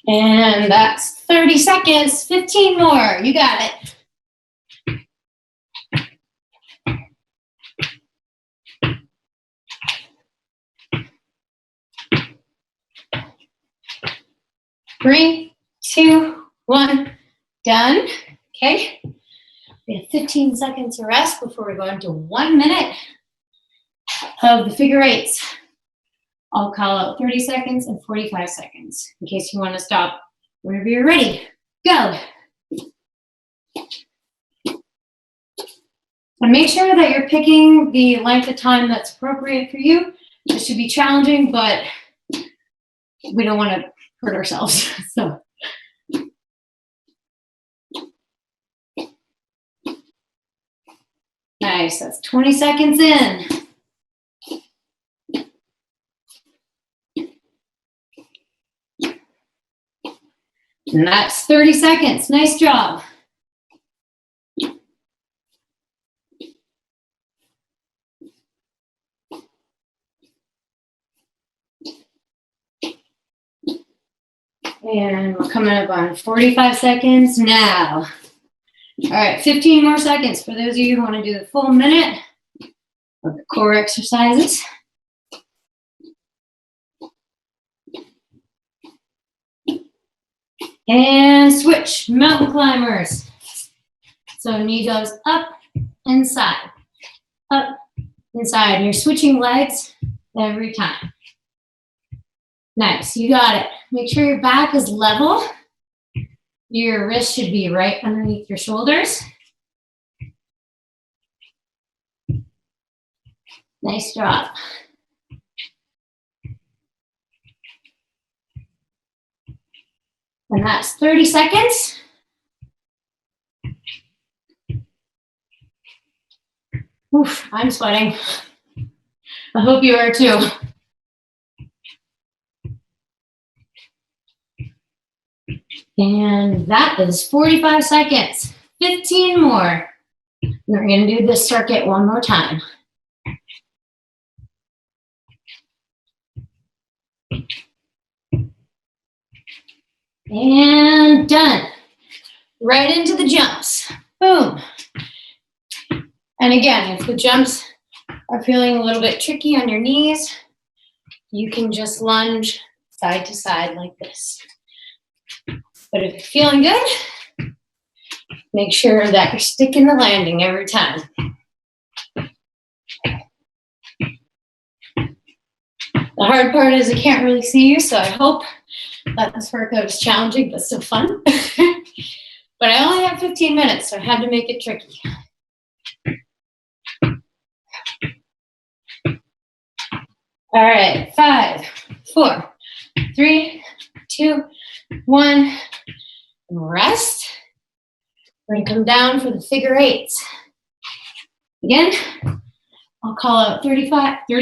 And that's 30 seconds, 15 more, you got it. Three, 2, 1, done. Okay. We have 15 seconds to rest before we go into 1 minute of the figure 8s. I'll call out 30 seconds and 45 seconds in case you want to stop whenever you're ready. Go. And make sure that you're picking the length of time that's appropriate for you. This should be challenging, but we don't want to hurt ourselves. So. Nice, that's 20 seconds in. And that's 30 seconds. Nice job. And we're coming up on 45 seconds now. All right, 15 more seconds for those of you who want to do the full minute of the core exercises. And switch, mountain climbers. So knee goes up, inside, up, inside. And you're switching legs every time. Nice, you got it. Make sure your back is level. Your wrist should be right underneath your shoulders. Nice job. And that's 30 seconds. Oof, I'm sweating. I hope you are too. And that is 45 seconds. 15 more. We're going to do this circuit one more time. And done. Right into the jumps. Boom. And again, if the jumps are feeling a little bit tricky on your knees, you can just lunge side to side like this. But if you're feeling good, make sure that you're sticking the landing every time. The hard part is I can't really see you, so I hope that this workout is challenging but still fun. But I only have 15 minutes, so I had to make it tricky. All right, 5, 4, 3, 2, 1. Rest. We're going to come down for the figure eights. Again, I'll call out 30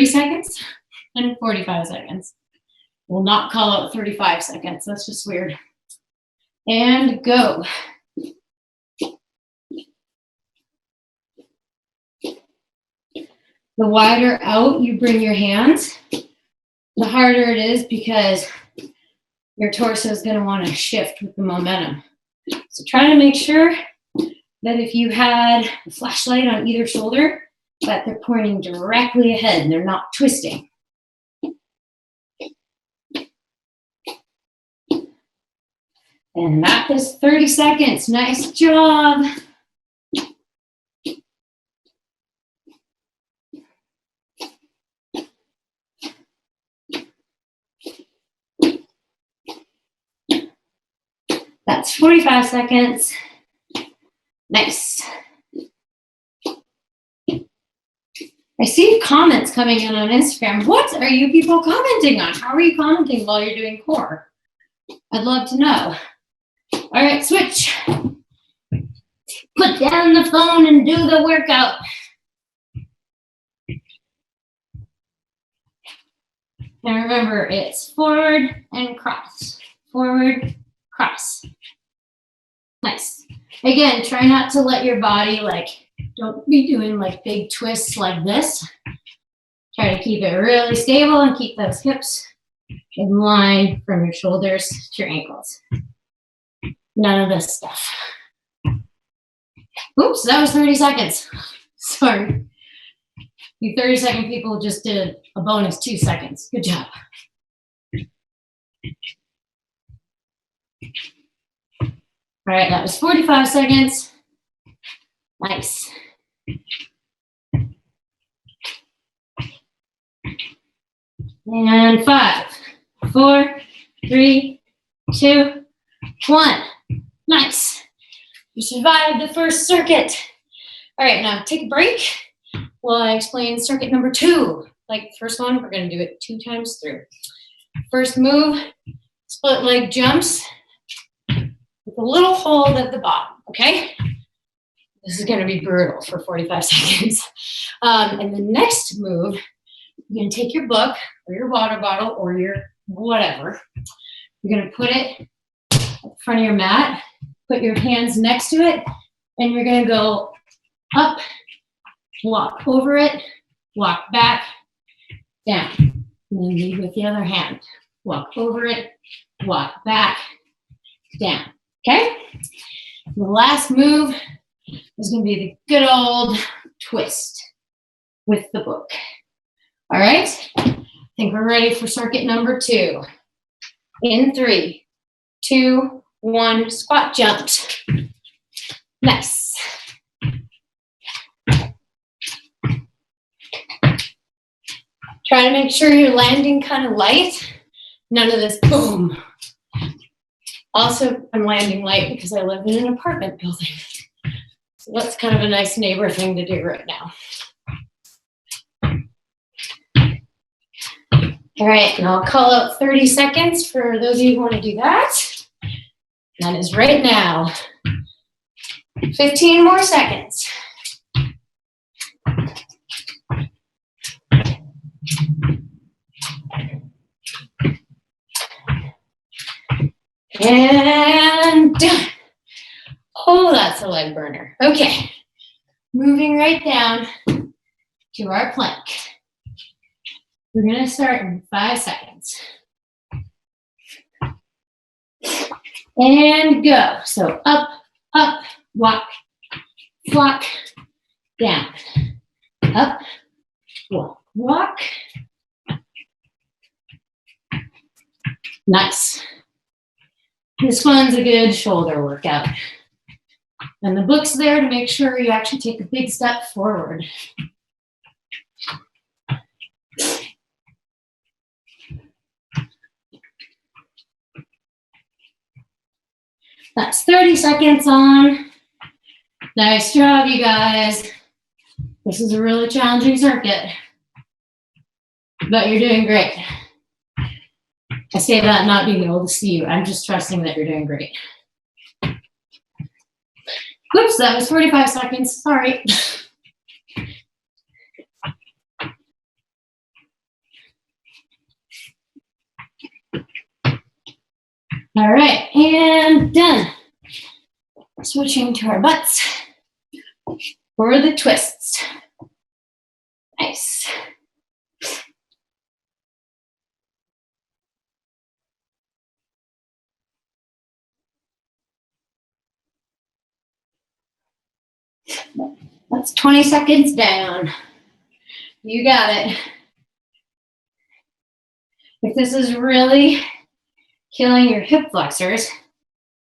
seconds and 45 seconds. We'll not call out 35 seconds. That's just weird. And go. The wider out you bring your hands, the harder it is because your torso is going to want to shift with the momentum. So try to make sure that if you had a flashlight on either shoulder, that they're pointing directly ahead and they're not twisting. And that is 30 seconds. Nice job. That's 45 seconds. Nice. I see comments coming in on Instagram. What are you people commenting on? How are you commenting while you're doing core? I'd love to know. All right, switch. Put down the phone and do the workout. And remember, it's forward and cross. Forward, cross. Nice. Again, try not to let your body, don't be doing big twists like this. Try to keep it really stable and keep those hips in line from your shoulders to your ankles. None of this stuff. Oops, that was 30 seconds. Sorry. You 30-second people just did a bonus 2 seconds. Good job. All right, that was 45 seconds. Nice. And 5, 4, 3, 2, 1. Nice. You survived the first circuit. All right, now take a break while I explain circuit number 2. Like the first one, we're going to do it 2 times through. First move, split leg jumps with a little hold at the bottom, okay? This is gonna be brutal for 45 seconds. And the next move, you're gonna take your book or your water bottle or your whatever. You're gonna put it at the front of your mat, put your hands next to it, and you're gonna go up, walk over it, walk back, down. And then lead with the other hand. Walk over it, walk back, down, okay? The last move is gonna be the good old twist with the book. All right, I think we're ready for circuit number 2. In 3, 2, 1, squat jumps. Nice. Try to make sure you're landing kind of light. None of this boom. Also, I'm landing light because I live in an apartment building. So that's kind of a nice neighbor thing to do right now. All right, and I'll call out 30 seconds for those of you who want to do that. That is right now. 15 more seconds. And done. Oh, that's a leg burner. Okay, moving right down to our plank. We're gonna start in 5 seconds. And go. So up, up, walk, walk, down. Up, walk, walk. Nice. This one's a good shoulder workout. And the book's there to make sure you actually take a big step forward. That's 30 seconds on. Nice job, you guys. This is a really challenging circuit, but you're doing great. I say that not being able to see you. I'm just trusting that you're doing great. Oops, that was 45 seconds. Sorry. All right, and done. Switching to our butts for the twists. Nice. That's 20 seconds down. You got it. If this is really killing your hip flexors,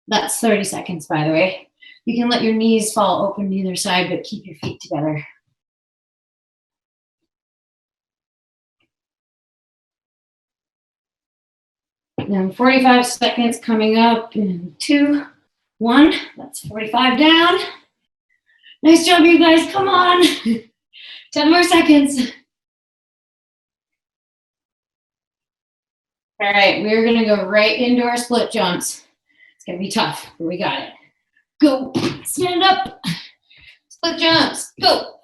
that's 30 seconds, by the way. You can let your knees fall open to either side, but keep your feet together. Then 45 seconds coming up in 2, 1. That's 45 down. Nice job, you guys. Come on. 10 more seconds. All right, we're going to go right into our split jumps. It's going to be tough, but we got it. Go. Stand up. Split jumps. Go.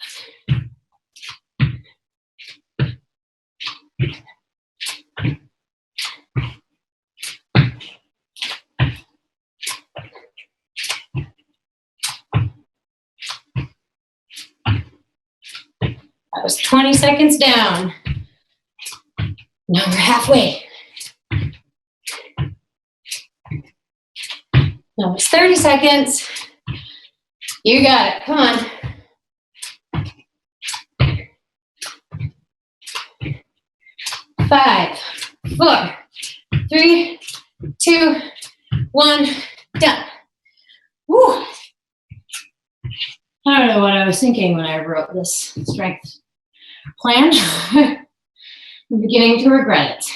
That was 20 seconds down. Now we're halfway. Now it's 30 seconds. You got it. Come on. 5, 4, 3, 2, 1, done. Woo. I don't know what I was thinking when I wrote this strength plan. I'm beginning to regret it.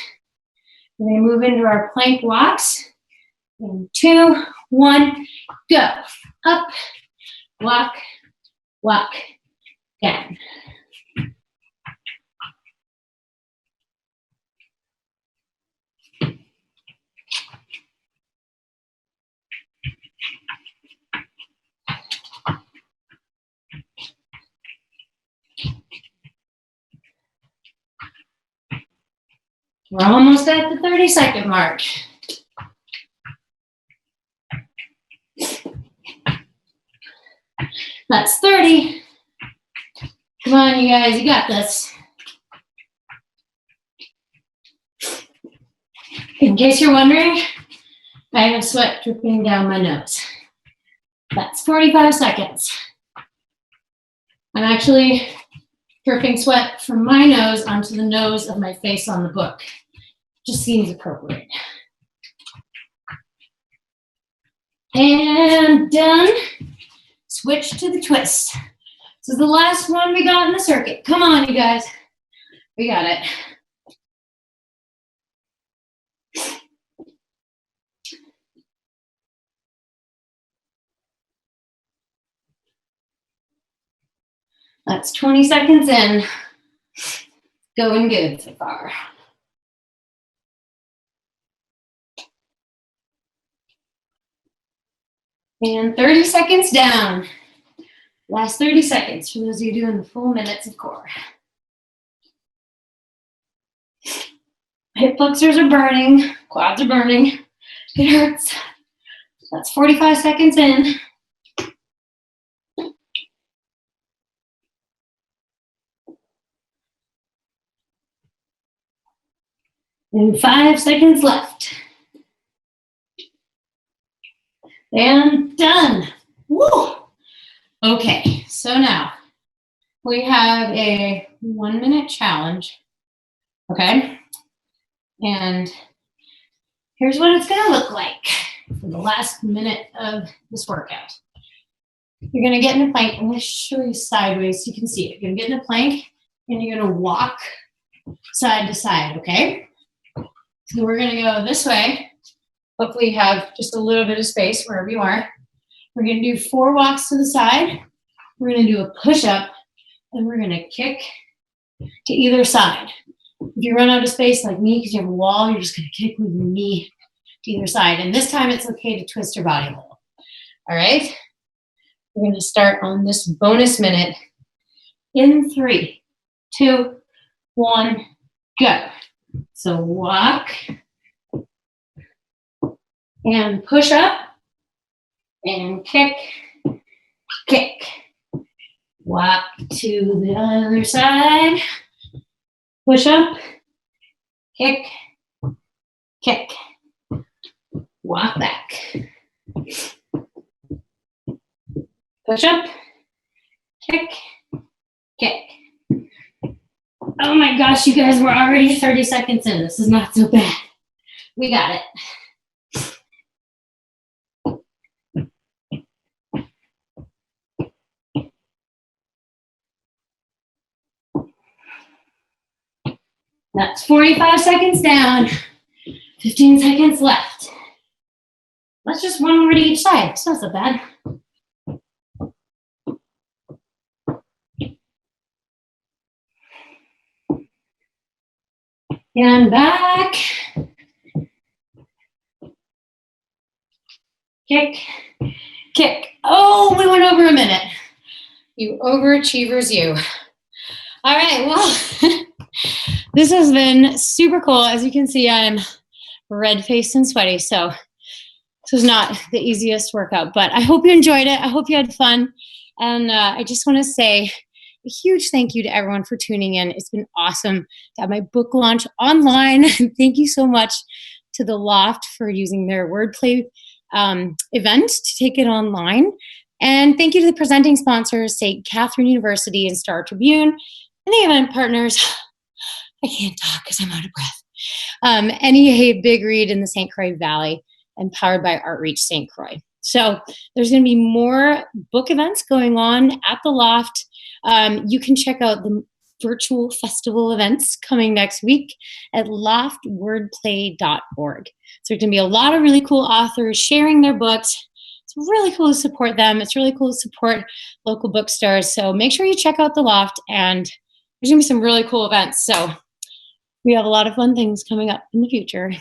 We're going to move into our plank walks. In 2, 1, go. Up, walk, walk, down. We're almost at the 30-second mark. That's 30. Come on, you guys, you got this. In case you're wondering, I have sweat dripping down my nose. That's 45 seconds. I'm actually dripping sweat from my nose onto the nose of my face on the book. Just seems appropriate. And done. Switch to the twist. This is the last one we got in the circuit. Come on, you guys. We got it. That's 20 seconds in. Going good so far. And 30 seconds down. Last 30 seconds for those of you doing the full minutes of core. Hip flexors are burning, quads are burning. It hurts. That's 45 seconds in. And 5 seconds left. And done. Woo! Okay, so now we have a 1-minute challenge. Okay? And here's what it's gonna look like for the last minute of this workout. You're gonna get in a plank. I'm gonna show you sideways so you can see it. You're gonna get in a plank and you're gonna walk side to side, okay? So we're gonna go this way. Hopefully you have just a little bit of space wherever you are. We're gonna do 4 walks to the side. We're gonna do a push-up, and we're gonna kick to either side. If you run out of space like me because you have a wall, you're just gonna kick with your knee to either side. And this time it's okay to twist your body a little. All right? We're gonna start on this bonus minute in 3, 2, 1, go. So walk and push up and kick, kick. Walk to the other side. Push up, kick, kick. Walk back. Push up, kick, kick. Oh my gosh, you guys, we're already 30 seconds in. This is not so bad. We got it. That's 45 seconds down, 15 seconds left. That's just 1 more to each side. It's not so bad. And back. Kick, kick. Oh, we went over a minute. You overachievers, you. All right, well, this has been super cool. As you can see, I'm red-faced and sweaty, so this was not the easiest workout, but I hope you enjoyed it. I hope you had fun. And I just want to say a huge thank you to everyone for tuning in. It's been awesome to have my book launch online. Thank you so much to the Loft for using their Wordplay event to take it online. And thank you to the presenting sponsors, St. Catherine University and Star Tribune, and the event partners. I can't talk because I'm out of breath. NEA Big Read in the St. Croix Valley and powered by Artreach St. Croix. So there's going to be more book events going on at the Loft. You can check out the virtual festival events coming next week at loftwordplay.org. So there's going to be a lot of really cool authors sharing their books. It's really cool to support them. It's really cool to support local bookstores. So make sure you check out the Loft, and there's going to be some really cool events. So we have a lot of fun things coming up in the future.